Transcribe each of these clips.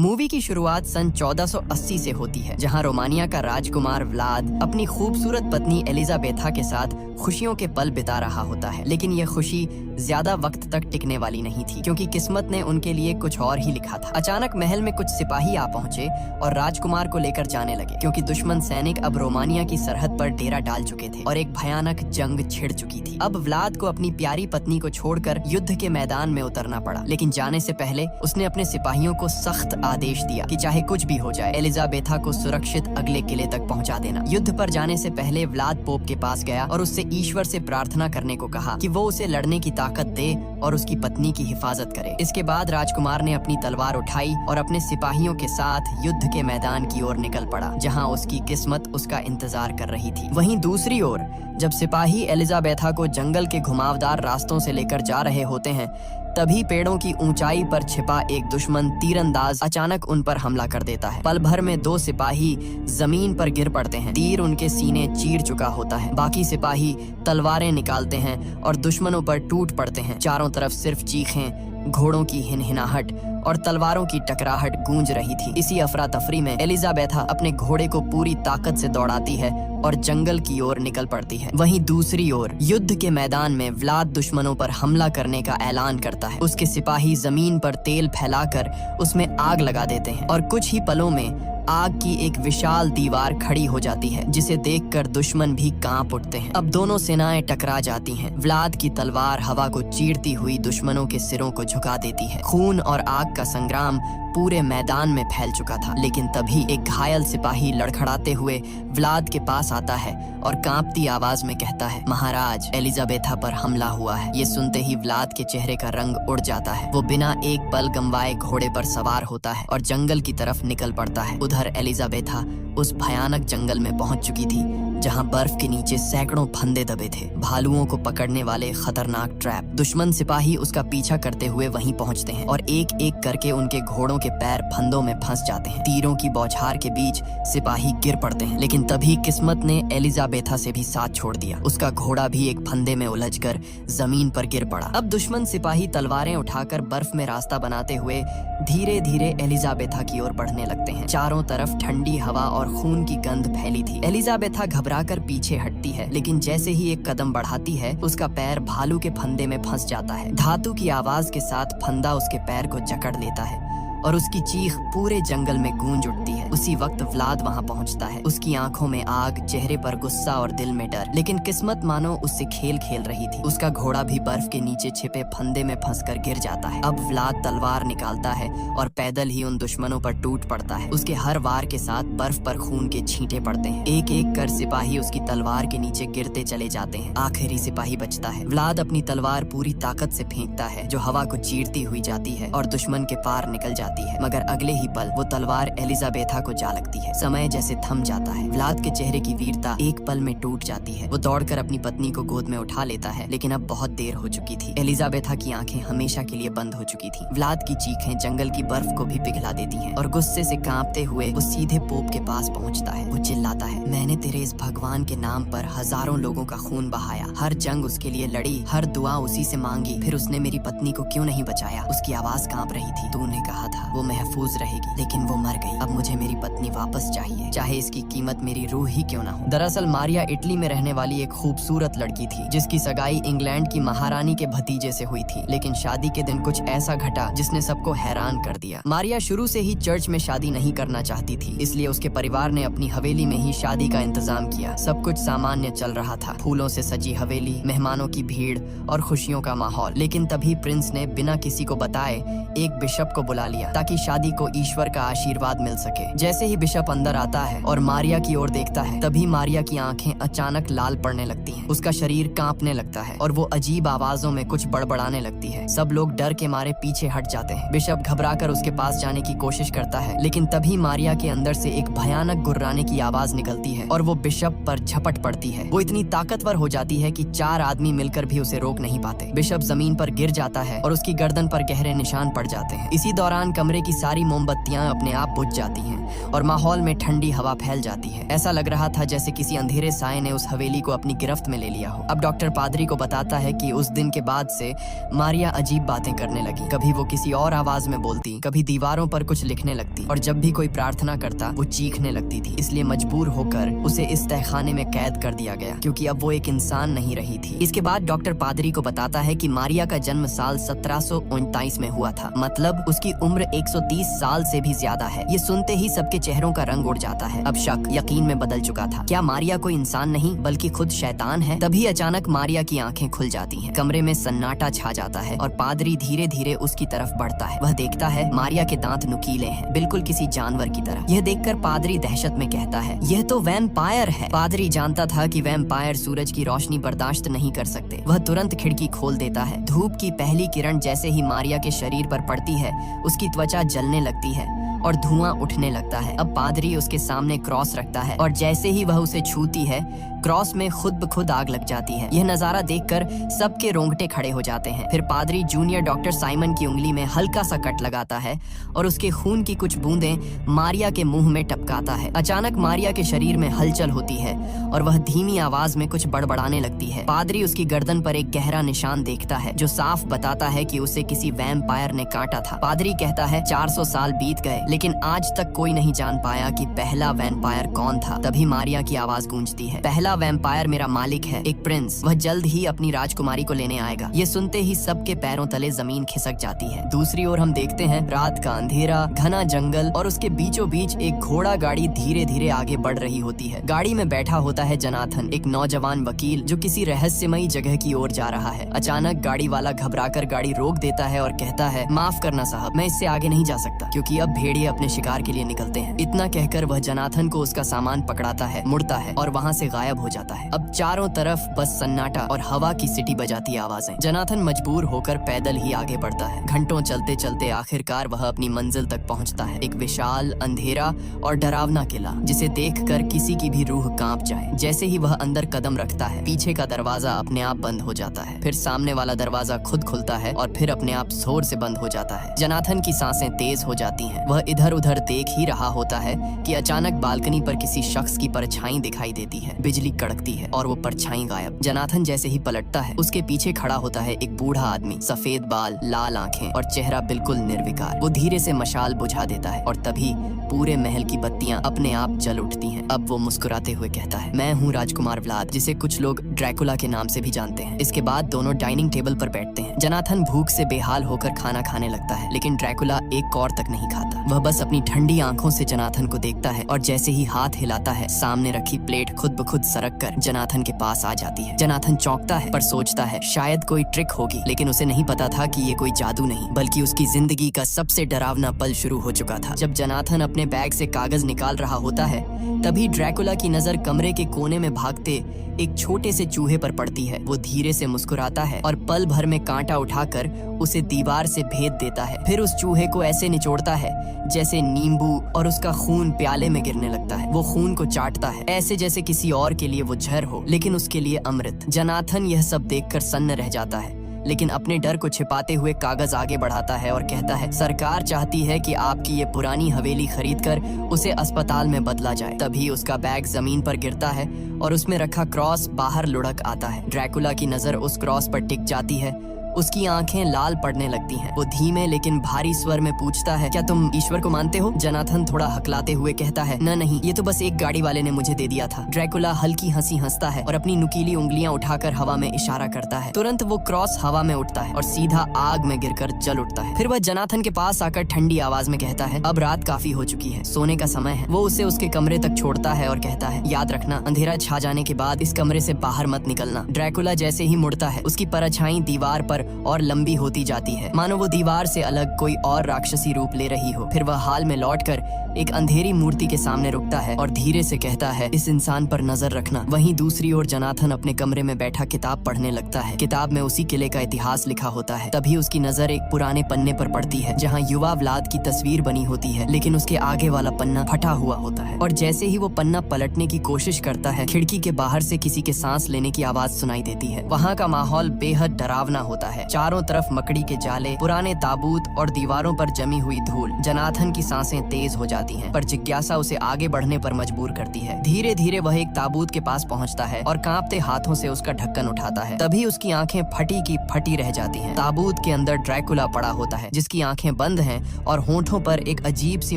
Movie की शुरुआत सन 1480 से होती है, जहां रोमानिया का राजकुमार व्लाद अपनी खूबसूरत पत्नी एलिजाबेथा के साथ खुशियों के पल बिता रहा होता है। लेकिन यह खुशी ज्यादा वक्त तक टिकने वाली नहीं थी, क्योंकि किस्मत ने उनके लिए कुछ और ही लिखा था। अचानक महल में कुछ सिपाही आ पहुंचे और राजकुमार को लेकर जाने लगे, क्योंकि दुश्मन सैनिक अब रोमानिया की सरहद पर डेरा डाल चुके थे और एक भयानक जंग छिड़ चुकी थी। अब व्लाद को अपनी प्यारी पत्नी को छोड़कर युद्ध के मैदान में उतरना पड़ा, लेकिन जाने से पहले उसने अपने सिपाहियों को सख्त आदेश दिया कि चाहे कुछ भी हो जाए, एलिजाबेथा को सुरक्षित अगले किले तक पहुंचा देना। युद्ध पर जाने से पहले व्लाद पोप के पास गया और उससे ईश्वर से प्रार्थना करने को कहा कि वो उसे लड़ने की ताकत दे और उसकी पत्नी की हिफाजत करे। इसके बाद राजकुमार ने अपनी तलवार उठाई और अपने सिपाहियों के साथ युद्ध के मैदान की ओर निकल पड़ा, जहां उसकी किस्मत उसका इंतजार कर रही थी। वहीं दूसरी ओर जब सिपाही एलिजाबेथा को जंगल के घुमावदार रास्तों से लेकर जा रहे होते हैं, तभी पेड़ों की ऊंचाई पर छिपा एक दुश्मन तीरंदाज अचानक उन पर हमला कर देता है। पल भर में 2 सिपाही जमीन पर गिर पड़ते हैं। तीर उनके सीने चीर चुका होता है। बाकी सिपाही तलवारें निकालते हैं और दुश्मनों पर टूट पड़ते हैं। चारों तरफ सिर्फ चीखें, घोड़ों की हिनहिनाहट और तलवारों की टकराहट गूंज रही थी। इसी अफरा तफरी में एलिजाबेथा अपने घोड़े को पूरी ताकत से दौड़ाती है और जंगल की ओर निकल पड़ती है। वहीं दूसरी ओर युद्ध के मैदान में व्लाद दुश्मनों पर हमला करने का ऐलान करता है। उसके सिपाही जमीन पर तेल फैलाकर उसमें आग लगा देते हैं और कुछ ही पलों में आग की एक विशाल दीवार खड़ी हो जाती है, जिसे देखकर दुश्मन भी कांप उठते हैं। अब दोनों सेनाएं टकरा जाती हैं। व्लाद की तलवार हवा को चीरती हुई दुश्मनों के सिरों को झुका देती है। खून और आग का संग्राम पूरे मैदान में फैल चुका था। लेकिन तभी एक घायल सिपाही लड़खड़ाते हुए व्लाद के पास आता है और कांपती आवाज में कहता है, महाराज, एलिजाबेथा पर हमला हुआ है। ये सुनते ही व्लाद के चेहरे का रंग उड़ जाता है। वो बिना एक पल गंवाए घोड़े पर सवार होता है और जंगल की तरफ निकल पड़ता है। उधर एलिजाबेथा उस भयानक जंगल में पहुंच चुकी थी, जहां बर्फ के नीचे सैकड़ों फंदे दबे थे, भालुओं को पकड़ने वाले खतरनाक ट्रैप। दुश्मन सिपाही उसका पीछा करते हुए वहीं पहुंचते हैं और एक एक करके उनके घोड़ों के पैर फंदों में फंस जाते हैं। तीरों की बौछार के बीच सिपाही गिर पड़ते हैं, लेकिन तभी किस्मत ने एलिजाबेथा से भी साथ छोड़ दिया। उसका घोड़ा भी एक फंदे में उलझकर जमीन पर गिर पड़ा। अब दुश्मन सिपाही तलवारें उठाकर बर्फ में रास्ता बनाते हुए धीरे धीरे एलिजाबेथा की ओर बढ़ने लगते हैं। चारों तरफ ठंडी हवा और खून की गंध फैली थी। एलिजाबेथा घबराकर पीछे हटती है, लेकिन जैसे ही एक कदम बढ़ाती है, उसका पैर भालू के फंदे में फंस जाता है। धातु की आवाज के साथ फंदा उसके पैर को जकड़ लेता है और उसकी चीख पूरे जंगल में गूंज उठती है। उसी वक्त व्लाद वहां पहुंचता है। उसकी आंखों में आग, चेहरे पर गुस्सा और दिल में डर। लेकिन किस्मत मानो उससे खेल खेल रही थी। उसका घोड़ा भी बर्फ के नीचे छिपे फंदे में फंसकर गिर जाता है। अब व्लाद तलवार निकालता है और पैदल ही उन दुश्मनों पर टूट पड़ता है। उसके हर वार के साथ बर्फ पर खून के छींटे पड़ते हैं। एक एक कर सिपाही उसकी तलवार के नीचे गिरते चले जाते हैं। आखिरी सिपाही बचता है। व्लाद अपनी तलवार पूरी ताकत से फेंकता है, जो हवा को चीरती हुई जाती है और दुश्मन के पार निकल जाती है। मगर अगले ही पल वो तलवार एलिजाबेथा को जा लगती है। समय जैसे थम जाता है। व्लाद के चेहरे की वीरता एक पल में टूट जाती है। वो दौड़कर अपनी पत्नी को गोद में उठा लेता है, लेकिन अब बहुत देर हो चुकी थी। एलिजाबेथा की आंखें हमेशा के लिए बंद हो चुकी थी। व्लाद की चीखें जंगल की बर्फ को भी पिघला देती हैं और गुस्से से कांपते हुए वो सीधे पोप के पास पहुंचता है। वो चिल्लाता है, मैंने तेरे इस भगवान के नाम पर हजारों लोगों का खून बहाया, हर जंग उसके लिए लड़ी, हर दुआ उसी से मांगी, फिर उसने मेरी पत्नी को क्यों नहीं बचाया? उसकी आवाज कांप रही थी। तूने कहा था वो महफूज रहेगी, लेकिन वो मर गई। अब मुझे मेरी पत्नी वापस चाहिए, चाहे इसकी कीमत मेरी रूह ही क्यों ना हो। दरअसल मारिया इटली में रहने वाली एक खूबसूरत लड़की थी, जिसकी सगाई इंग्लैंड की महारानी के भतीजे से हुई थी। लेकिन शादी के दिन कुछ ऐसा घटा जिसने सबको हैरान कर दिया। मारिया शुरू से ही चर्च में शादी नहीं करना चाहती थी, इसलिए उसके परिवार ने अपनी हवेली में ही शादी का इंतजाम किया। सब कुछ सामान्य चल रहा था, फूलों से सजी हवेली, मेहमानों की भीड़ और खुशियों का माहौल। लेकिन तभी प्रिंस ने बिना किसी को बताए एक बिशप को बुला लिया, ताकि शादी को ईश्वर का आशीर्वाद मिल सके। जैसे ही बिशप अंदर आता है और मारिया की ओर देखता है, तभी मारिया की आंखें अचानक लाल पड़ने लगती हैं। उसका शरीर कांपने लगता है और वो अजीब आवाजों में कुछ बड़बड़ाने लगती है। सब लोग डर के मारे पीछे हट जाते हैं। बिशप घबराकर उसके पास जाने की कोशिश करता है, लेकिन तभी मारिया के अंदर से एक भयानक गुर्राने की आवाज निकलती है और वो बिशप पर झपट पड़ती है। वो इतनी ताकतवर हो जाती है कि 4 आदमी मिलकर भी उसे रोक नहीं पाते। बिशप जमीन पर गिर जाता है और उसकी गर्दन पर गहरे निशान पड़ जाते हैं। इसी दौरान कमरे की सारी मोमबत्तियां अपने आप बुझ जाती हैं और माहौल में ठंडी हवा फैल जाती है। ऐसा लग रहा था जैसे किसी अंधेरे साए ने उस हवेली को अपनी गिरफ्त में ले लिया हो। अब डॉक्टर पादरी को बताता है कि उस दिन के बाद से मारिया अजीब बातें करने लगी। कभी वो किसी और आवाज में बोलती, कभी दीवारों पर कुछ लिखने लगती, और जब भी कोई प्रार्थना करता वो चीखने लगती थी। इसलिए मजबूर होकर उसे इस तहखाने में कैद कर दिया गया, क्योंकि अब वो एक इंसान नहीं रही थी। इसके बाद डॉक्टर पादरी को बताता है कि मारिया का जन्म साल 1739 में हुआ था, मतलब उसकी उम्र 130 साल से भी ज्यादा है। ये सुनते ही सबके चेहरों का रंग उड़ जाता है। अब शक यकीन में बदल चुका था। क्या मारिया कोई इंसान नहीं बल्कि खुद शैतान है? तभी अचानक मारिया की आंखें खुल जाती हैं। कमरे में सन्नाटा छा जाता है और पादरी धीरे धीरे उसकी तरफ बढ़ता है। वह देखता है मारिया के दांत नुकीले हैं, बिल्कुल किसी जानवर की तरह। यह देखकर पादरी दहशत में कहता है, यह तो वैम्पायर है। पादरी जानता था कि वैम्पायर सूरज की रोशनी बर्दाश्त नहीं कर सकते। वह तुरंत खिड़की खोल देता है। धूप की पहली किरण जैसे ही मारिया के शरीर पर पड़ती है, उसकी त्वचा जलने लगती है और धुआं उठने लगता है। अब पादरी उसके सामने क्रॉस रखता है और जैसे ही वह उसे छूती है, क्रॉस में खुद ब खुद आग लग जाती है। यह नजारा देखकर सबके रोंगटे खड़े हो जाते हैं। फिर पादरी जूनियर डॉक्टर साइमन की उंगली में हल्का सा कट लगाता है और उसके खून की कुछ बूंदें मारिया के मुंह में टपकाता है। अचानक मारिया के शरीर में हलचल होती है और वह धीमी आवाज में कुछ बड़बड़ाने लगती है। पादरी उसकी गर्दन पर एक गहरा निशान देखता है जो साफ बताता है कि उसे किसी वैम्पायर ने काटा था। पादरी कहता है 400 साल बीत गए, लेकिन आज तक कोई नहीं जान पाया कि पहला वैम्पायर कौन था। तभी मारिया की आवाज गूंजती है, पहला वैम्पायर मेरा मालिक है, एक प्रिंस। वह जल्द ही अपनी राजकुमारी को लेने आएगा। ये सुनते ही सबके पैरों तले जमीन खिसक जाती है। दूसरी ओर हम देखते हैं रात का अंधेरा, घना जंगल और उसके बीचों बीच एक घोड़ा गाड़ी धीरे धीरे आगे बढ़ रही होती है। गाड़ी में बैठा होता है जनाथन, एक नौजवान वकील जो किसी रहस्यमयी जगह की ओर जा रहा है। अचानक गाड़ी वाला घबराकर गाड़ी रोक देता है और कहता है, माफ करना साहब, मैं इससे आगे नहीं जा सकता, क्योंकि अब भेड़िए अपने शिकार के लिए निकलते हैं। इतना कहकर वह जनाथन को उसका सामान पकड़ाता है, मुड़ता है और वहाँ से गायब हो जाता है। अब चारों तरफ बस सन्नाटा और हवा की सीटी बजाती आवाजें। जनाथन मजबूर होकर पैदल ही आगे बढ़ता है। घंटों चलते चलते आखिरकार वह अपनी मंजिल तक पहुंचता है। एक विशाल, अंधेरा और डरावना किला, जिसे देखकर किसी की भी रूह कांप जाए। जैसे ही वह अंदर कदम रखता है, पीछे का दरवाजा अपने आप बंद हो जाता है। फिर सामने वाला दरवाजा खुद खुलता है और फिर अपने आप जोर से बंद हो जाता है। जनाथन की सांसें तेज हो जाती हैं। वह इधर उधर देख ही रहा होता है कि अचानक बालकनी पर किसी शख्स की परछाई दिखाई देती है। बिजली कड़कती है और वो परछाई गायब। जनाथन जैसे ही पलटता है, उसके पीछे खड़ा होता है एक बूढ़ा आदमी, सफेद बाल, लाल आंखें और चेहरा बिल्कुल निर्विकार। वो धीरे से मशाल बुझा देता है और तभी पूरे महल की बत्तियां अपने आप जल उठती हैं। अब वो मुस्कुराते हुए कहता है, मैं हूँ राजकुमार व्लाद, जिसे कुछ लोग ड्रैकुला के नाम से भी जानते हैं। इसके बाद दोनों डाइनिंग टेबल पर बैठते हैं। जनाथन भूख से बेहाल होकर खाना खाने लगता है, लेकिन ड्रैकुला एक कौर तक नहीं खाता। वह बस अपनी ठंडी आंखों से जनाथन को देखता है और जैसे ही हाथ हिलाता है, सामने रखी प्लेट खुद ब खुद सरक कर जनाथन के पास आ जाती है। जनाथन चौंकता है पर सोचता है शायद कोई ट्रिक होगी, लेकिन उसे नहीं पता था कि ये कोई जादू नहीं बल्कि उसकी जिंदगी का सबसे डरावना पल शुरू हो चुका था। जब जनाथन अपने बैग से कागज निकाल रहा होता है, तभी ड्रैकुला की नजर कमरे के कोने में भागते एक छोटे से चूहे पर पड़ती है। वो धीरे से मुस्कुराता है और पल भर में कांटा उठाकर उसे दीवार से भेद देता है। फिर उस चूहे को ऐसे निचोड़ता है जैसे नींबू, और उसका खून प्याले में गिरने लगता है। वो खून को चाटता है, ऐसे जैसे किसी और के लिए वो जहर हो, लेकिन उसके लिए अमृत। जनाथन यह सब देखकर सन्न रह जाता है, लेकिन अपने डर को छिपाते हुए कागज आगे बढ़ाता है और कहता है, सरकार चाहती है कि आपकी ये पुरानी हवेली खरीदकर उसे अस्पताल में बदला जाए। तभी उसका बैग जमीन पर गिरता है और उसमें रखा क्रॉस बाहर लुढ़क आता है। ड्रैकुला की नजर उस क्रॉस पर टिक जाती है। उसकी आंखें लाल पड़ने लगती हैं। वो धीमे लेकिन भारी स्वर में पूछता है, क्या तुम ईश्वर को मानते हो? जनाथन थोड़ा हकलाते हुए कहता है, न नहीं, ये तो बस एक गाड़ी वाले ने मुझे दे दिया था। ड्रैकुला हल्की हंसी हंसता है और अपनी नुकीली उंगलियां उठाकर हवा में इशारा करता है। तुरंत वो क्रॉस हवा में उठता है और सीधा आग में गिरकर जल उठता है। फिर वह जनाथन के पास आकर ठंडी आवाज में कहता है, अब रात काफी हो चुकी है, सोने का समय है। वो उसे उसके कमरे तक छोड़ता है और कहता है, याद रखना, अंधेरा छा जाने के बाद इस कमरे से बाहर मत निकलना। ड्रैकुला जैसे ही मुड़ता है, उसकी परछाई दीवार पर और लंबी होती जाती है, मानो वो दीवार से अलग कोई और राक्षसी रूप ले रही हो। फिर वह हाल में लौटकर एक अंधेरी मूर्ति के सामने रुकता है और धीरे से कहता है, इस इंसान पर नजर रखना। वहीं दूसरी ओर जनाथन अपने कमरे में बैठा किताब पढ़ने लगता है। किताब में उसी किले का इतिहास लिखा होता है। तभी उसकी नजर एक पुराने पन्ने पर पड़ती है जहाँ युवा व्लाद की तस्वीर बनी होती है, लेकिन उसके आगे वाला पन्ना फटा हुआ होता है। और जैसे ही वो पन्ना पलटने की कोशिश करता है, खिड़की के बाहर से किसी के सांस लेने की आवाज सुनाई देती है। वहाँ का माहौल बेहद डरावना होता है। चारों तरफ मकड़ी के जाले, पुराने ताबूत और दीवारों पर जमी हुई धूल। जोनाथन की सांसें तेज हो जाती हैं, पर जिज्ञासा उसे आगे बढ़ने पर मजबूर करती है। धीरे धीरे वह एक ताबूत के पास पहुंचता है और कांपते हाथों से उसका ढक्कन उठाता है। तभी उसकी आंखें फटी की फटी रह जाती हैं। ताबूत के अंदर ड्रैकुला पड़ा होता है, जिसकी आंखें बंद हैं और होंठों पर एक अजीब सी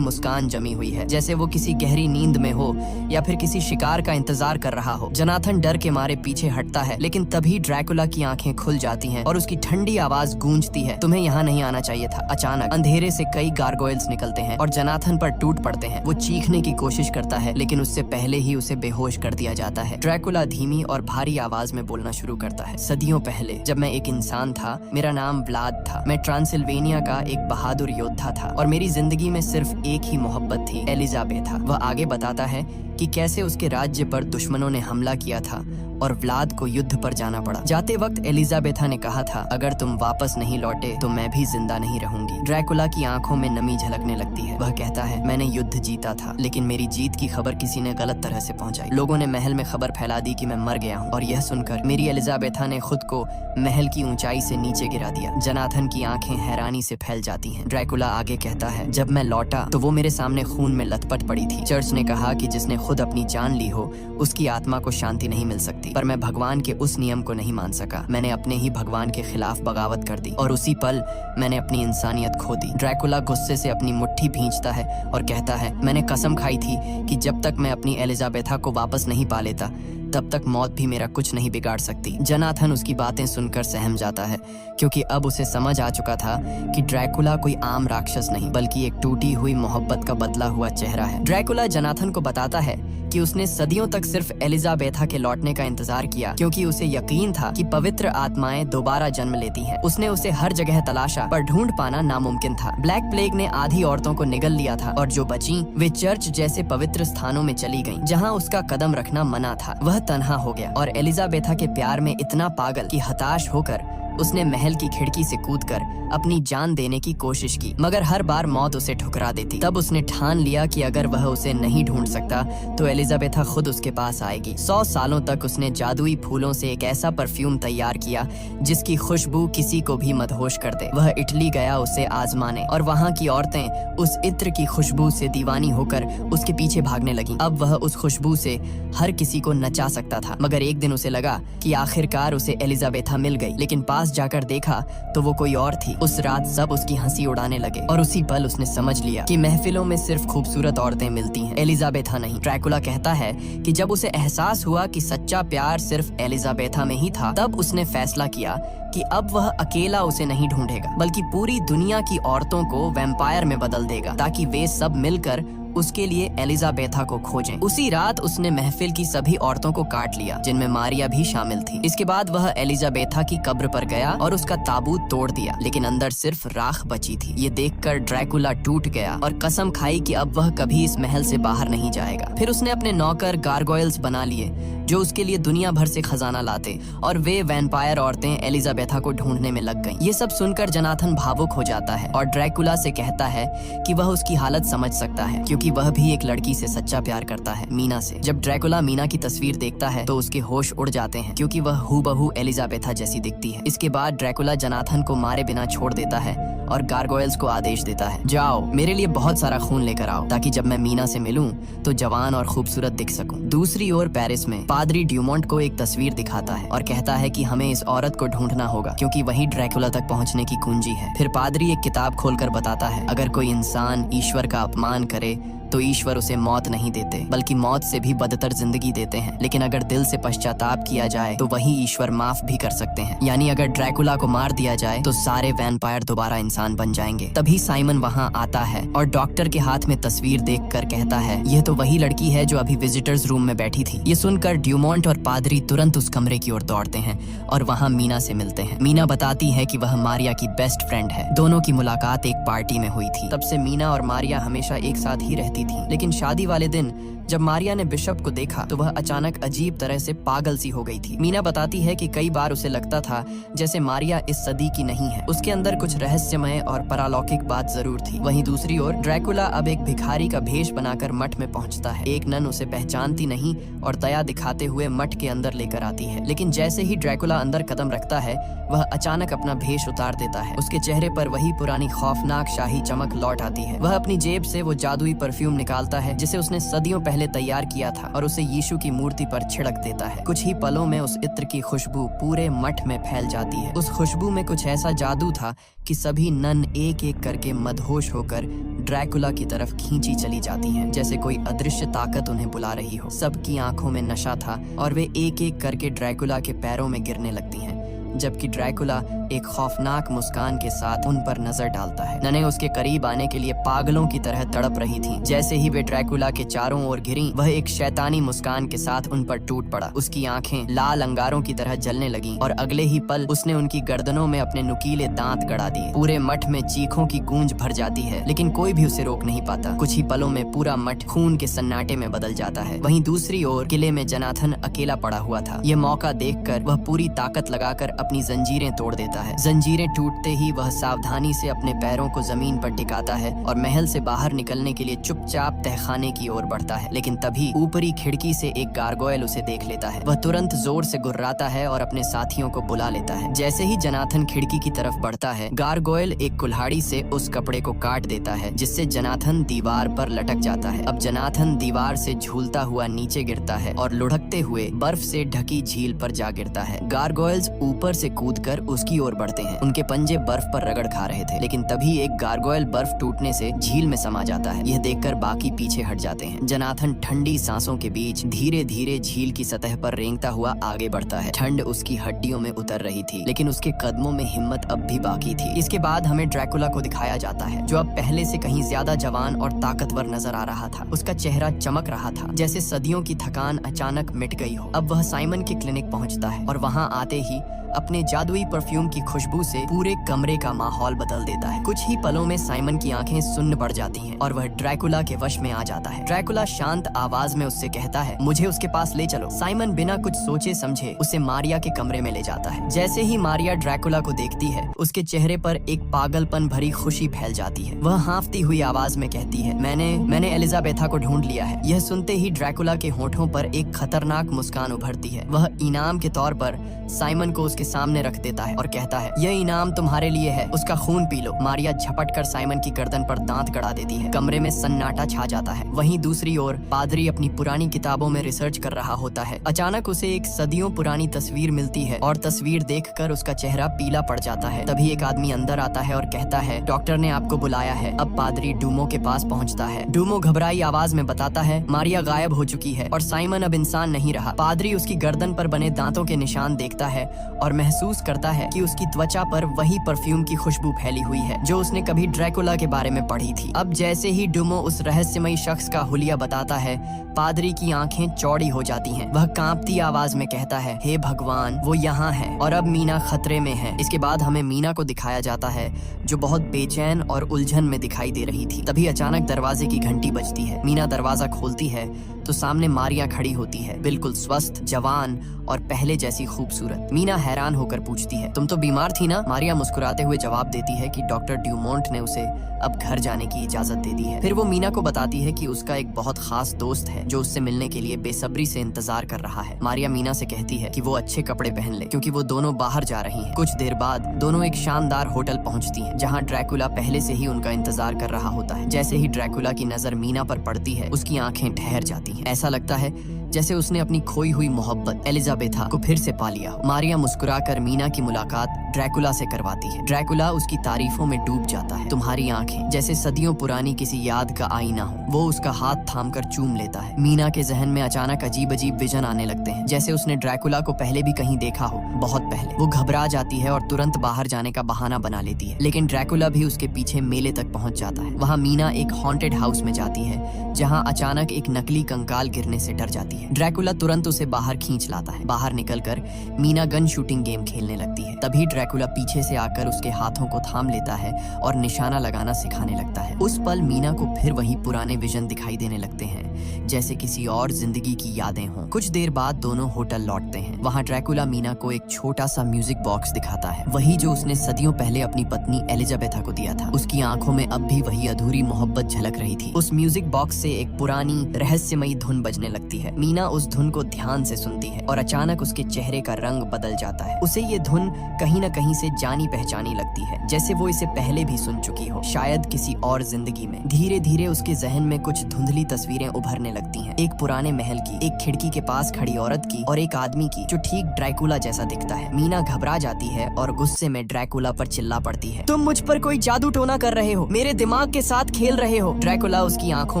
मुस्कान जमी हुई है, जैसे वो किसी गहरी नींद में हो या फिर किसी शिकार का इंतजार कर रहा हो। जोनाथन डर के मारे पीछे हटता है, लेकिन तभी ड्रैकुला की आंखें खुल जाती हैं और उसकी ठंडी आवाज गूंजती है, तुम्हें यहाँ नहीं आना चाहिए था। अचानक अंधेरे से कई गारगोयल्स निकलते हैं और जोनाथन पर टूट पड़ते हैं। वो चीखने की कोशिश करता है, लेकिन उससे पहले ही उसे बेहोश कर दिया जाता है। ड्रैकुला धीमी और भारी आवाज में बोलना शुरू करता है। सदियों पहले जब मैं एक इंसान था, मेरा नाम व्लाद था। मैं ट्रांसिल्वेनिया का एक बहादुर योद्धा था और मेरी जिंदगी में सिर्फ एक ही मोहब्बत थी, एलिजाबेथा। वह आगे बताता है कि कैसे उसके राज्य पर दुश्मनों ने हमला किया था और व्लाद को युद्ध पर जाना पड़ा। जाते वक्त एलिजाबेथा ने कहा था, अगर तुम वापस नहीं लौटे तो मैं भी जिंदा नहीं रहूंगी। ड्रैकुला की आंखों में नमी झलकने लगती है। वह कहता है, मैंने युद्ध जीता था, लेकिन मेरी जीत की खबर किसी ने गलत तरह से पहुंचाई। लोगों ने महल में खबर फैला दी कि मैं मर गया हूँ, और यह सुनकर मेरी एलिजाबेथा ने खुद को महल की ऊंचाई से नीचे गिरा दिया। जोनाथन की आंखें हैरानी से फैल जाती हैं। ड्रैकुला आगे कहता है, जब मैं लौटा तो वो मेरे सामने खून में लथपथ पड़ी थी। चर्च ने कहा कि जिसने खुद अपनी जान ली हो उसकी आत्मा को शांति नहीं मिल सकती, पर मैं भगवान के उस नियम को नहीं मान सका। मैंने अपने ही भगवान के खिलाफ बगावत कर दी और उसी पल मैंने अपनी इंसानियत खो दी। ड्रैकुला गुस्से से अपनी मुट्ठी भींचता है और कहता है, मैंने कसम खाई थी कि जब तक मैं अपनी एलिजाबेथा को वापस नहीं पा लेता तब तक मौत भी मेरा कुछ नहीं बिगाड़ सकती। जोनाथन उसकी बातें सुनकर सहम जाता है, क्योंकि अब उसे समझ आ चुका था कि ड्रैकुला कोई आम राक्षस नहीं, बल्कि एक टूटी हुई मोहब्बत का बदला हुआ चेहरा है। ड्रैकुला जोनाथन को बताता है कि उसने सदियों तक सिर्फ एलिजाबेथा के लौटने का इंतजार किया, क्योंकि उसे यकीन था कि पवित्र आत्माएं दोबारा जन्म लेती हैं। उसने उसे हर जगह तलाशा, पर ढूंढ पाना नामुमकिन था। ब्लैक प्लेग ने आधी औरतों को निगल लिया था और जो बची वे चर्च जैसे पवित्र स्थानों में चली गईं, जहां उसका कदम रखना मना था। वह तन्हा हो गया और एलिजाबेथा के प्यार में इतना पागल कि हताश होकर उसने महल की खिड़की से कूदकर अपनी जान देने की कोशिश की, मगर हर बार मौत उसे ठुकरा देती। तब उसने ठान लिया कि अगर वह उसे नहीं ढूंढ सकता तो एलिजाबेथा खुद उसके पास आएगी। 100 सालों तक उसने जादुई फूलों से एक ऐसा परफ्यूम तैयार किया जिसकी खुशबू किसी को भी मदहोश कर दे। वह इटली गया उसे आजमाने और वहाँ की औरतें उस इत्र की खुशबू से दीवानी होकर उसके पीछे भागने लगीं। अब वह उस खुशबू से हर किसी को नचा सकता था, मगर एक दिन उसे लगा कि आखिरकार उसे एलिजाबेथा मिल गई। लेकिन पास जाकर देखा तो वो कोई और थी। उस रात सब उसकी हंसी उड़ाने लगे और उसी पल उसने समझ लिया कि महफिलों में सिर्फ खूबसूरत औरतें मिलती हैं, एलिजाबेथा नहीं। ड्रैकुला कहता है कि जब उसे एहसास हुआ कि सच्चा प्यार सिर्फ एलिजाबेथा में ही था, तब उसने फैसला किया कि अब वह अकेला उसे नहीं ढूंढेगा, बल्कि पूरी दुनिया की औरतों को वैम्पायर में बदल देगा, ताकि वे सब मिलकर उसके लिए एलिजाबेथा को खोजें। उसी रात उसने महफिल की सभी औरतों को काट लिया, जिनमें मारिया भी शामिल थी। इसके बाद वह एलिजाबेथा की कब्र पर गया और उसका ताबूत तोड़ दिया, लेकिन अंदर सिर्फ राख बची थी। ये देखकर ड्रैकुला टूट गया और कसम खाई कि अब वह कभी इस महल से बाहर नहीं जाएगा। फिर उसने अपने नौकर गारगोयल्स बना लिए जो उसके लिए दुनिया भर से खजाना लाते, और वे वैम्पायर औरतें एलिजाबेथा को ढूंढने में लग गईं। ये सब सुनकर जोनाथन भावुक हो जाता है और ड्रैकुला से कहता है कि वह उसकी हालत समझ सकता है, क्योंकि वह भी एक लड़की से सच्चा प्यार करता है, मीना से। जब ड्रैकुला मीना की तस्वीर देखता है तो उसके होश उड़ जाते हैं, क्योंकि वह हूबहू एलिजाबेथा जैसी दिखती है। इसके बाद ड्रैकुला जोनाथन को मारे बिना छोड़ देता है और गारगोयल्स को आदेश देता है, जाओ मेरे लिए बहुत सारा खून लेकर आओ, ताकि जब मैं मीना से मिलूं तो जवान और खूबसूरत दिख सकूं। दूसरी ओर पेरिस में पादरी ड्यूमोंट को एक तस्वीर दिखाता है और कहता है कि हमें इस औरत को ढूंढना होगा, क्योंकि वही ड्रैकुला तक पहुंचने की कुंजी है। फिर पादरी एक किताब खोलकर बताता है, अगर कोई इंसान ईश्वर का अपमान करे तो ईश्वर उसे मौत नहीं देते, बल्कि मौत से भी बदतर जिंदगी देते हैं। लेकिन अगर दिल से पश्चाताप किया जाए तो वही ईश्वर माफ भी कर सकते हैं। यानी अगर ड्रैकुला को मार दिया जाए तो सारे वैम्पायर दोबारा इंसान बन जाएंगे। तभी साइमन वहाँ आता है और डॉक्टर के हाथ में तस्वीर देखकर कहता है, यह तो वही लड़की है जो अभी विजिटर्स रूम में बैठी थी। ये सुनकर ड्यूमोंट और पादरी तुरंत उस कमरे की ओर दौड़ते हैं और वहाँ मीना से मिलते हैं। मीना बताती है कि वह मारिया की बेस्ट फ्रेंड है। दोनों की मुलाकात एक पार्टी में हुई थी। तब से मीना और मारिया हमेशा एक साथ ही रहती थी, लेकिन शादी वाले दिन जब मारिया ने बिशप को देखा तो वह अचानक अजीब तरह से पागल सी हो गई थी। मीना बताती है कि कई बार उसे लगता था जैसे मारिया इस सदी की नहीं है, उसके अंदर कुछ रहस्यमय और परालौकिक बात जरूर थी। वहीं दूसरी ओर ड्रैकुला अब एक भिखारी का भेष बनाकर मठ में पहुंचता है। एक नन उसे पहचानती नहीं और दया दिखाते हुए मठ के अंदर लेकर आती है, लेकिन जैसे ही ड्रैकुला अंदर कदम रखता है वह अचानक अपना भेष उतार देता है। उसके चेहरे पर वही पुरानी खौफनाक शाही चमक लौट आती है। वह अपनी जेब से वो जादुई परफ्यूम निकालता है जिसे उसने सदियों पहले तैयार किया था और उसे यीशु की मूर्ति पर छिड़क देता है। कुछ ही पलों में उस इत्र की खुशबू पूरे मठ में फैल जाती है। उस खुशबू में कुछ ऐसा जादू था कि सभी नन एक एक करके मदहोश होकर ड्रैकुला की तरफ खींची चली जाती हैं, जैसे कोई अदृश्य ताकत उन्हें बुला रही हो। सबकी आंखों में नशा था और वे एक एक करके ड्रैकुला के पैरों में गिरने लगती हैं, जबकि ड्रैकुला एक खौफनाक मुस्कान के साथ उन पर नजर डालता है। ननें उसके करीब आने के लिए पागलों की तरह तड़प रही थीं। जैसे ही वे ड्रैकुला के चारों ओर घिरीं, वह एक शैतानी मुस्कान के साथ उन पर टूट पड़ा। उसकी आंखें लाल अंगारों की तरह जलने लगीं और अगले ही पल उसने उनकी गर्दनों में अपने नुकीले दांत गड़ा दिए। पूरे मठ में चीखों की गूंज भर जाती है, लेकिन कोई भी उसे रोक नहीं पाता। कुछ ही पलों में पूरा मठ खून के सन्नाटे में बदल जाता है। वहीं दूसरी ओर किले में जनाथन अकेला पड़ा हुआ था। ये मौका देखकर वह पूरी ताकत लगाकर अपनी जंजीरें तोड़ देता है। जंजीरें टूटते ही वह सावधानी से अपने पैरों को जमीन पर टिकाता है और महल से बाहर निकलने के लिए चुपचाप तहखाने की ओर बढ़ता है। लेकिन तभी ऊपरी खिड़की से एक गारगोयल उसे देख लेता है। वह तुरंत जोर से गुर्राता है और अपने साथियों को बुला लेता है। जैसे ही जनाथन खिड़की की तरफ बढ़ता है, गारगोयल एक कुल्हाड़ी से उस कपड़े को काट देता है, जिससे जनाथन दीवार पर लटक जाता है। अब जनाथन दीवार से झूलता हुआ नीचे गिरता है और लुढ़कते हुए बर्फ से ढकी झील पर जा गिरता है। गारगोयल्स ऊपर से कूदकर उसकी ओर बढ़ते हैं। उनके पंजे बर्फ पर रगड़ खा रहे थे, लेकिन तभी एक गारगोयल बर्फ टूटने से झील में समा जाता है। यह देखकर बाकी पीछे हट जाते हैं। जनाथन ठंडी सांसों के बीच धीरे धीरे झील की सतह पर रेंगता हुआ आगे बढ़ता है। ठंड उसकी हड्डियों में उतर रही थी, लेकिन उसके कदमों में हिम्मत अब भी बाकी थी। इसके बाद हमें ड्रैकुला को दिखाया जाता है, जो अब पहले से कहीं ज्यादा जवान और ताकतवर नजर आ रहा था। उसका चेहरा चमक रहा था, जैसे सदियों की थकान अचानक मिट गई हो। अब वह साइमन के क्लिनिक पहुंचता है और वहां आते ही अपने जादुई परफ्यूम की खुशबू से पूरे कमरे का माहौल बदल देता है। कुछ ही पलों में साइमन की आंखें सुन्न पड़ जाती हैं और वह ड्रैकुला के वश में आ जाता है। ड्रैकुला शांत आवाज में उससे कहता है, मुझे उसके पास ले चलो। साइमन बिना कुछ सोचे समझे उसे मारिया के कमरे में ले जाता है। जैसे ही मारिया ड्रैकुला को देखती है, उसके चेहरे पर एक पागलपन भरी खुशी फैल जाती है। वह हाँफती हुई आवाज में कहती है, मैंने एलिजाबेथा को ढूंढ लिया है। यह सुनते ही ड्रैकुला के होठों पर एक खतरनाक मुस्कान उभरती है। वह इनाम के तौर पर साइमन को उसके सामने रख देता है और कहता है, यह इनाम तुम्हारे लिए है, उसका खून पी लो। मारिया झपट कर साइमन की गर्दन पर दांत गड़ा देती है। कमरे में सन्नाटा छा जाता है। वहीं दूसरी ओर पादरी अपनी पुरानी किताबों में रिसर्च कर रहा होता है। अचानक उसे एक सदियों पुरानी तस्वीर मिलती है और तस्वीर देखकर उसका चेहरा पीला पड़ जाता है। तभी एक आदमी अंदर आता है और कहता है, डॉक्टर ने आपको बुलाया है। अब पादरी डूमो के पास पहुंचता है। डूमो घबराई आवाज में बताता है, मारिया गायब हो चुकी है और साइमन अब इंसान नहीं रहा। पादरी उसकी गर्दन पर बने दांतों के निशान देखता है और महसूस करता है कि उसकी त्वचा पर वही परफ्यूम की खुशबू फैली हुई है जो उसने कभी ड्रैकुला के बारे में पढ़ी थी। अब जैसे ही डूमो उस रहस्यमयी शख्स का हुलिया बताता है, पादरी की आंखें चौड़ी हो जाती हैं। वह कांपती आवाज में कहता है, हे भगवान, वो यहाँ है और अब मीना खतरे में है। इसके बाद हमें मीना को दिखाया जाता है, जो बहुत बेचैन और उलझन में दिखाई दे रही थी। तभी अचानक दरवाजे की घंटी बजती है। मीना दरवाजा खोलती है तो सामने मारिया खड़ी होती है, बिल्कुल स्वस्थ, जवान और पहले जैसी खूबसूरत। मीना हैरान होकर पूछती है, तुम तो बीमार थी ना? मारिया मुस्कुराते हुए जवाब देती है कि डॉक्टर ड्यूमोंट ने उसे अब घर जाने की इजाजत दे दी है। फिर वो मीना को बताती है कि उसका एक बहुत खास दोस्त है जो उससे मिलने के लिए बेसब्री से इंतजार कर रहा है। मारिया मीना से कहती है कि वो अच्छे कपड़े पहन ले, क्योंकि वो दोनों बाहर जा रही हैं। कुछ देर बाद दोनों एक शानदार होटल पहुंचती हैं, जहां ड्रैकुला पहले से ही उनका इंतजार कर रहा होता है। जैसे ही ड्रैकुला की नजर मीना पर पड़ती है, उसकी आंखें ठहर जाती हैं। ऐसा लगता है जैसे उसने अपनी खोई हुई मोहब्बत एलिजाबेथा को फिर से पा लिया हो। मारिया मुस्कुराकर मीना की मुलाकात ड्रैकुला से करवाती है। ड्रैकुला उसकी तारीफों में डूब जाता है। तुम्हारी आंखें जैसे सदियों पुरानी किसी याद का आईना हो। वो उसका हाथ थामकर चूम लेता है। मीना के जहन में अचानक अजीब अजीब विजन आने लगते हैं, जैसे उसने ड्रैकुला को पहले भी कहीं देखा हो, बहुत पहले। वो घबरा जाती है और तुरंत बाहर जाने का बहाना बना लेती है, लेकिन ड्रैकुला भी उसके पीछे मेले तक पहुंच जाता है। वहाँ मीना एक हॉन्टेड हाउस में जाती है, जहाँ अचानक एक नकली कंकाल गिरने से डर जाती है। ड्रैकुला तुरंत उसे बाहर खींच लाता है। बाहर निकलकर मीना गन शूटिंग गेम खेलने लगती है। तभी ड्रैकुला पीछे से आकर उसके हाथों को थाम लेता है और निशाना लगाना सिखाने लगता है। उस पल मीना को फिर वही पुराने विजन दिखाई देने लगते हैं, जैसे किसी और जिंदगी की यादें हों। कुछ देर बाद दोनों होटल लौटते हैं। वहाँ ड्रैकुला मीना को एक छोटा सा म्यूजिक बॉक्स दिखाता है, वही जो उसने सदियों पहले अपनी पत्नी एलिजाबेथा को दिया था। उसकी आंखों में अब भी वही अधूरी मोहब्बत झलक रही थी। उस म्यूजिक बॉक्स से एक पुरानी रहस्यमयी धुन बजने लगती है। मीना उस धुन को ध्यान से सुनती है और अचानक उसके चेहरे का रंग बदल जाता है। उसे ये धुन कहीं न कहीं से जानी पहचानी लगती है, जैसे वो इसे पहले भी सुन चुकी हो, शायद किसी और जिंदगी में। धीरे धीरे उसके जहन में कुछ धुंधली तस्वीरें उभरने लगती हैं। एक पुराने महल की, एक खिड़की के पास खड़ी औरत की और एक आदमी की जो ठीक ड्रैकुला जैसा दिखता है। मीना घबरा जाती है और गुस्से में ड्रैकुला पर चिल्ला पड़ती है, तुम मुझ पर कोई जादू टोना कर रहे हो, मेरे दिमाग के साथ खेल रहे हो। ड्रैकुला उसकी आंखों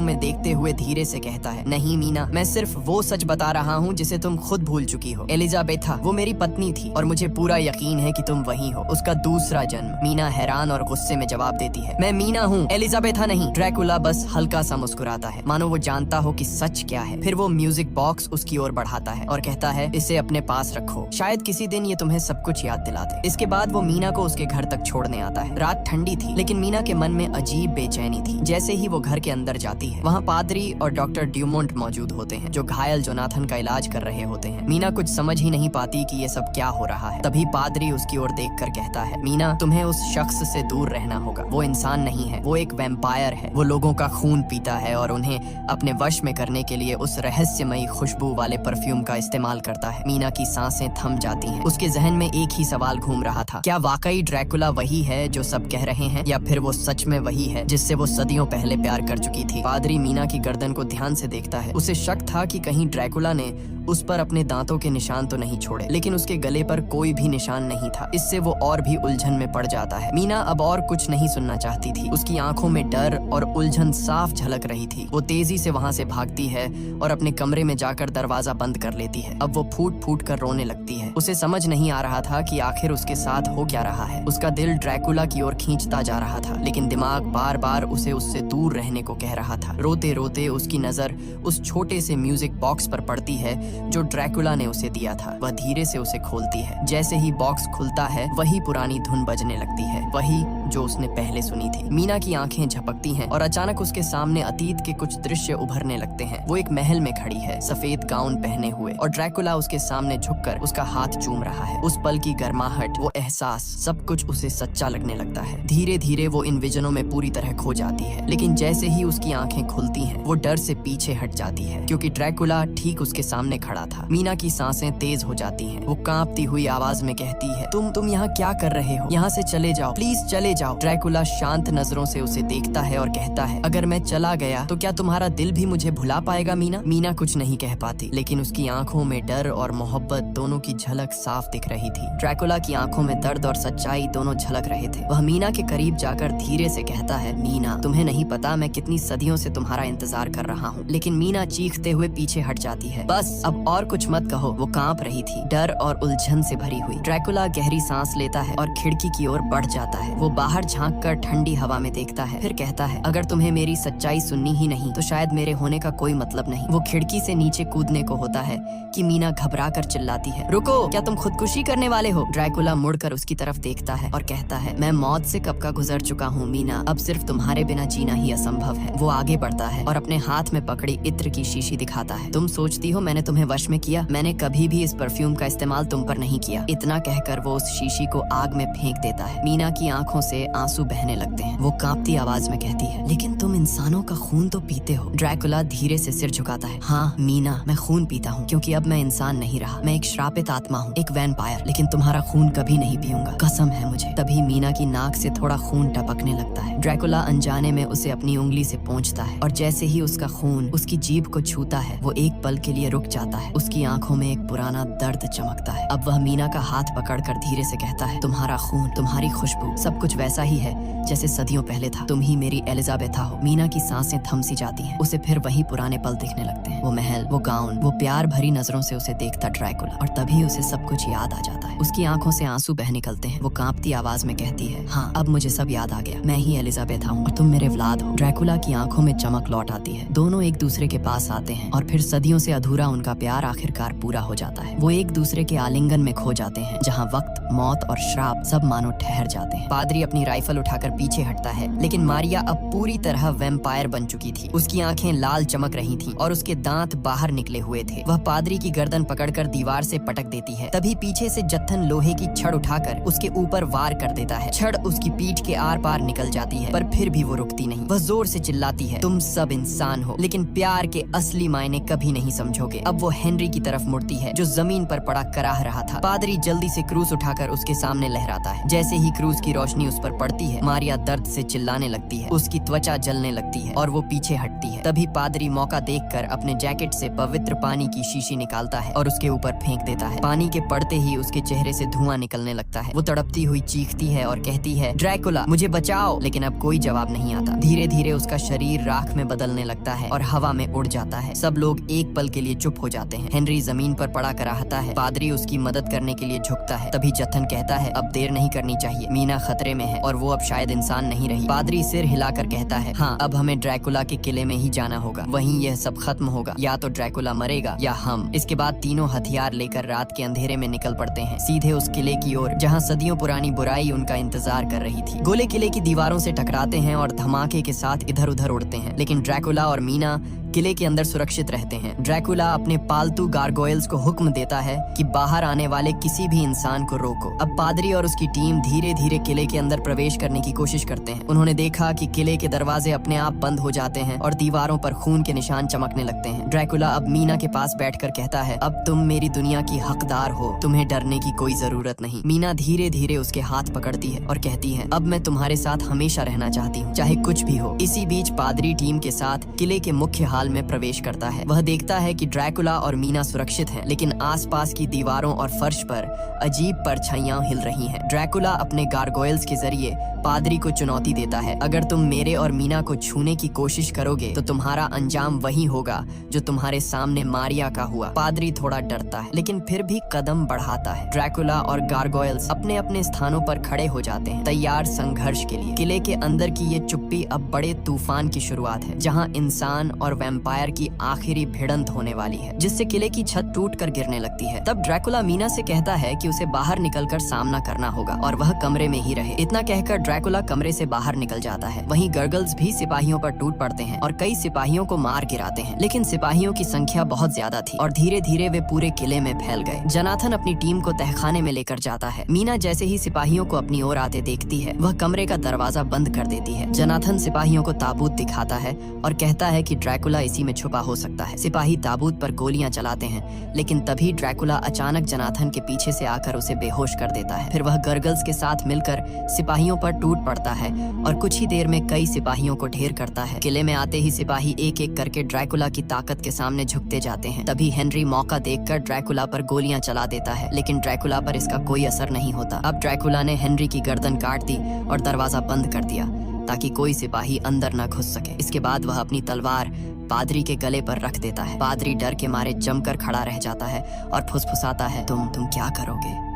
में देखते हुए धीरे से कहता है, नहीं मीना, मैं सिर्फ वो सच बता रहा हूँ जिसे तुम खुद भूल चुकी हो। एलिजाबेथा वो मेरी पत्नी थी और मुझे पूरा यकीन है कि तुम वही हो, उसका दूसरा जन्म। मीना हैरान और गुस्से में जवाब देती है, मैं मीना हूँ, एलिजाबेथा नहीं। ड्रैकुला बस हल्का सा मुस्कुराता है, मानो वो जानता हो कि सच क्या है। फिर वो म्यूजिक बॉक्स उसकी ओर बढ़ाता है और कहता है, इसे अपने पास रखो, शायद किसी दिन ये तुम्हें सब कुछ याद दिला दे। इसके बाद वो मीना को उसके घर तक छोड़ने आता है। रात ठंडी थी, लेकिन मीना के मन में अजीब बेचैनी थी। जैसे ही वो घर के अंदर जाती है, वहाँ पादरी और डॉक्टर ड्यूमोंट मौजूद होते हैं, जो घायल जोनाथन का इलाज कर रहे होते हैं। मीना कुछ समझ ही नहीं पाती कि ये सब क्या हो रहा है। तभी पादरी उसकी ओर देखकर कहता है, मीना, तुम्हें उस शख्स से दूर रहना होगा। वो इंसान नहीं है, वो एक वैम्पायर है। वो लोगों का खून पीता है और उन्हें अपने वश में करने के लिए उस रहस्यमयी खुशबू वाले परफ्यूम का इस्तेमाल करता है। मीना की सांसें थम जाती हैं। उसके जहन में एक ही सवाल घूम रहा था, क्या वाकई ड्रैकुला वही है जो सब कह रहे हैं, या फिर वो सच में वही है जिससे वो सदियों पहले प्यार कर चुकी थी। पादरी मीना की गर्दन को ध्यान से देखता है। उसे शक था कि कहीं ड्रैकुला ने उस पर अपने दांतों के निशान तो नहीं छोड़े, लेकिन उसके गले पर कोई भी निशान नहीं था। इससे वो और भी उलझन में पड़ जाता है। मीना अब और कुछ नहीं सुनना चाहती थी। उसकी आंखों में डर और उलझन साफ झलक रही थी। वो तेजी से वहाँ से भागती है और अपने कमरे में जाकर दरवाजा बंद कर लेती है। अब वो फूट फूट कर रोने लगती है। उसे समझ नहीं आ रहा था कि आखिर उसके साथ हो क्या रहा है। उसका दिल ड्रैकुला की ओर खींचता जा रहा था, लेकिन दिमाग बार बार उसे उससे दूर रहने को कह रहा था। रोते रोते उसकी नजर उस छोटे से म्यूजिक बॉक्स पर पड़ती है जो ड्रैकुला ने उसे दिया था। वह धीरे से उसे खोलती है। जैसे ही बॉक्स खुलता है, वही पुरानी धुन बजने लगती है, वही जो उसने पहले सुनी थी। मीना की आंखें झपकती हैं और अचानक उसके सामने अतीत के कुछ दृश्य उभरने लगते हैं। वो एक महल में खड़ी है, सफेद गाउन पहने हुए, और ड्रैकुला उसके सामने झुककर उसका हाथ चूम रहा है। उस पल की गर्माहट, वो एहसास, सब कुछ उसे सच्चा लगने लगता है। धीरे धीरे वो इन विजनों में पूरी तरह खो जाती है, लेकिन जैसे ही उसकी आंखें खुलती हैं, वो डर से पीछे हट जाती है, क्योंकि ड्रैकुला ठीक उसके सामने खड़ा था। मीना की सांसें तेज हो जाती हैं। वो कांपती हुई आवाज में कहती है, तुम यहाँ क्या कर रहे हो? यहाँ से चले जाओ, प्लीज चले जाओ। ड्रैकुला शांत नजरों से उसे देखता है और कहता है, अगर मैं चला गया तो क्या तुम्हारा दिल भी मुझे भुला पाएगा मीना? मीना कुछ नहीं कह पाती, लेकिन उसकी आंखों में डर और मोहब्बत दोनों की झलक साफ दिख रही थी। ड्रैकुला की आंखों में दर्द और सच्चाई दोनों झलक रहे थे। वह मीना के करीब जाकर धीरे से कहता है, मीना, तुम्हें नहीं पता मैं कितनी सदियों से तुम्हारा इंतजार कर रहा हूँ। लेकिन मीना चीखते हुए पीछे हट जाती है। बस अब और कुछ मत कहो। वो कांप रही थी, डर और उलझन से भरी हुई। ड्रैकुला गहरी सांस लेता है और खिड़की की ओर बढ़ जाता है। वो बाहर झांककर ठंडी हवा में देखता है, फिर कहता है, अगर तुम्हें मेरी सच्चाई सुननी ही नहीं तो शायद मेरे होने का कोई मतलब नहीं। वो खिड़की से नीचे कूदने को होता है कि मीना घबरा कर चिल्लाती है, रुको, क्या तुम खुदकुशी करने वाले हो? ड्रैकुला मुड़कर उसकी तरफ देखता है और कहता है, मैं मौत से कब का गुजर चुका हूँ मीना, अब सिर्फ तुम्हारे बिना जीना ही असंभव है। वो आगे बढ़ता है और अपने हाथ में पकड़ी इत्र की शीशी दिखाता है। तुम सोचती हो मैंने तुम्हें वश में किया? मैंने कभी भी इस परफ्यूम का इस्तेमाल तुम पर नहीं किया। इतना कहकर वो उस शीशी को आग में फेंक देता है। मीना की आंखों से आंसू बहने लगते हैं। वो कांपती आवाज में कहती है, लेकिन तुम इंसानों का खून तो पीते हो। ड्रैकुला धीरे से सिर झुकाता है, हाँ मीना, मैं खून पीता हूँ, क्योंकि अब मैं इंसान नहीं रहा। मैं एक श्रापित आत्मा हूँ, एक वैम्पायर, लेकिन तुम्हारा खून कभी नहीं पीऊंगा, कसम है मुझे। तभी मीना की नाक से थोड़ा खून टपकने लगता है। ड्रैकुला अनजाने में उसे अपनी उंगली से पोंछता है और जैसे ही उसका खून उसकी जीभ को छूता है, वो एक पल के लिए रुक जाता है। उसकी आंखों में एक पुराना दर्द चमकता है। अब वह मीना का हाथ पकड़कर धीरे से कहता है, तुम्हारा खून, तुम्हारी खुशबू, सब कुछ वैसा ही है जैसे सदियों पहले था। तुम ही मेरी एलिजाबेथा हो। मीना की सांसें थम सी जाती हैं। उसे फिर वही पुराने पल दिखने लगते हैं। वो महल, वो गाउन, वो प्यार भरी नजरों से उसे देखता ड्रैकुला, और तभी उसे सब कुछ याद आ जाता है। उसकी आंखों से आंसू बह निकलते हैं। वो कांपती आवाज में कहती है, हाँ अब मुझे सब याद आ गया। मैं ही एलिजाबेथा हूँ और तुम मेरे औलाद हो। ड्रैकुला की आंखों में चमक चमक लौट आती है। दोनों एक दूसरे के पास आते हैं और फिर सदियों से अधूरा उनका प्यार आखिरकार पूरा हो जाता है। वो एक दूसरे के आलिंगन में खो जाते हैं, जहाँ वक्त, मौत और श्राप सब मानो ठहर जाते हैं। पादरी अपनी राइफल उठाकर पीछे हटता है, लेकिन मारिया अब पूरी तरह वैम्पायर बन चुकी थी। उसकी आंखें लाल चमक रही थीं और उसके दांत बाहर निकले हुए थे। वह पादरी की गर्दन पकड़कर दीवार से पटक देती है। तभी पीछे से जत्थन लोहे की छड़ उठाकर उसके ऊपर वार कर देता है। छड़ उसकी पीठ के आर पार निकल जाती है, पर फिर भी वो रुकती नहीं। वह जोर से चिल्लाती है, तुम सब इंसान हो, लेकिन प्यार के असली मायने कभी नहीं समझोगे। अब वो हेनरी की तरफ मुड़ती है, जो जमीन पर पड़ा कराह रहा था। पादरी जल्दी से क्रूस उठाकर उसके सामने लहराता है। जैसे ही क्रूस की रोशनी उस पर पड़ती है, मारिया दर्द से चिल्लाने लगती है। उसकी त्वचा जलने लगती है और वो पीछे हटती है। तभी पादरी मौका देखकर अपने जैकेट से पवित्र पानी की शीशी निकालता है और उसके ऊपर फेंक देता है। पानी के पड़ते ही उसके चेहरे से धुआं निकलने लगता है। वो तड़पती हुई चीखती है और कहती है, ड्रैकुला मुझे बचाओ, लेकिन अब कोई जवाब नहीं आता। धीरे धीरे उसका शरीर राख में बदलने लगता है और हवा में उड़ जाता है। सब लोग एक पल के लिए चुप हो जाते हैं। हेनरी जमीन पर पड़ा कराहता है। पादरी उसकी मदद करने के लिए झुकता है। तभी जत्थन कहता है, अब देर नहीं करनी चाहिए, मीना खतरे में है और वो अब शायद इंसान नहीं रही। पादरी सिर हिलाकर कहता है, हाँ अब हमें ड्रैकुला के किले में ही जाना होगा, वहीं यह सब खत्म होगा। या तो ड्रैकुला मरेगा या हम। इसके बाद तीनों हथियार लेकर रात के अंधेरे में निकल पड़ते हैं, सीधे उस किले की ओर जहाँ सदियों पुरानी बुराई उनका इंतजार कर रही थी। गोले किले की दीवारों से टकराते हैं और धमाके के साथ इधर उधर उड़ते हैं, लेकिन ड्रैकुला और मीना किले के अंदर सुरक्षित रहते हैं। ड्रैकुला अपने पालतू गारगोयल्स को हुक्म देता है कि बाहर आने वाले किसी भी इंसान को रोको। अब पादरी और उसकी टीम धीरे धीरे किले के अंदर प्रवेश करने की कोशिश करते हैं। उन्होंने देखा कि किले के दरवाजे अपने आप बंद हो जाते हैं और दीवारों पर खून के निशान चमकने लगते हैं। ड्रैकुला अब मीना के पास बैठकर कहता है, अब तुम मेरी दुनिया की हकदार हो, तुम्हें डरने की कोई जरूरत नहीं। मीना धीरे धीरे उसके हाथ पकड़ती है और कहती है, अब मैं तुम्हारे साथ हमेशा रहना चाहती हूँ, चाहे कुछ भी हो। इसी बीच पादरी टीम के साथ किले के मुख्य हाल में प्रवेश करता है। वह देखता है कि ड्रैकुला और मीना सुरक्षित हैं, लेकिन आसपास की दीवारों और फर्श पर अजीब परछाइयां हिल रही हैं। ड्रैकुला अपने गारगोयल्स के जरिए पादरी को चुनौती देता है, अगर तुम मेरे और मीना को छूने की कोशिश करोगे तो तुम्हारा अंजाम वही होगा जो तुम्हारे सामने मारिया का हुआ। पादरी थोड़ा डरता है, लेकिन फिर भी कदम बढ़ाता है। ड्रैकुला और गारगोयल्स अपने अपने स्थानों पर खड़े हो जाते हैं, तैयार संघर्ष के लिए। किले के अंदर की ये चुप्पी अब बड़े तूफान की शुरुआत है, जहाँ इंसान और वैम्पायर की आखिरी भिड़ंत होने वाली है, जिससे किले की छत टूट कर गिरने लगती है। तब ड्रैकुला मीना से कहता है कि उसे बाहर निकलकर सामना करना होगा और वह कमरे में ही रहे। इतना कहकर ड्रैकुला कमरे से बाहर निकल जाता है। वहीं गर्गल्स भी सिपाहियों पर टूट पड़ते हैं और कई सिपाहियों को मार गिराते हैं, लेकिन सिपाहियों की संख्या बहुत ज्यादा थी और धीरे धीरे वे पूरे किले में फैल गए। जनाथन अपनी टीम को तहखाने में लेकर जाता है। मीना जैसे ही सिपाहियों को अपनी ओर आते देखती है, वह कमरे का दरवाजा बंद कर देती है। जनाथन सिपाहियों को ताबूत दिखाता है और कहता है कि ड्रैकुला इसी में छुपा हो सकता है। सिपाही ताबूत पर गोलियां चलाते हैं, लेकिन तभी ड्रैकुला अचानक जनाथन के पीछे से आकर उसे बेहोश कर देता है। फिर वह गर्गल्स के साथ मिलकर सिपाहियों पर टूट पड़ता है और कुछ ही देर में कई सिपाहियों को ढेर करता है। किले में आते ही सिपाही एक एक करके ड्रैकुला की ताकत के सामने झुकते जाते हैं। तभी हेनरी मौका देखकर ड्रैकुला पर गोलियां चला देता है, लेकिन ड्रैकुला पर इसका कोई असर नहीं होता। अब ड्रैकुला ने हेनरी की गर्दन काट दी और दरवाजा बंद कर दिया ताकि कोई सिपाही अंदर न घुस सके। इसके बाद वह अपनी तलवार पादरी के गले पर रख देता है। पादरी डर के मारे जमकर खड़ा रह जाता है और फुसफुसाता है, तुम क्या करोगे?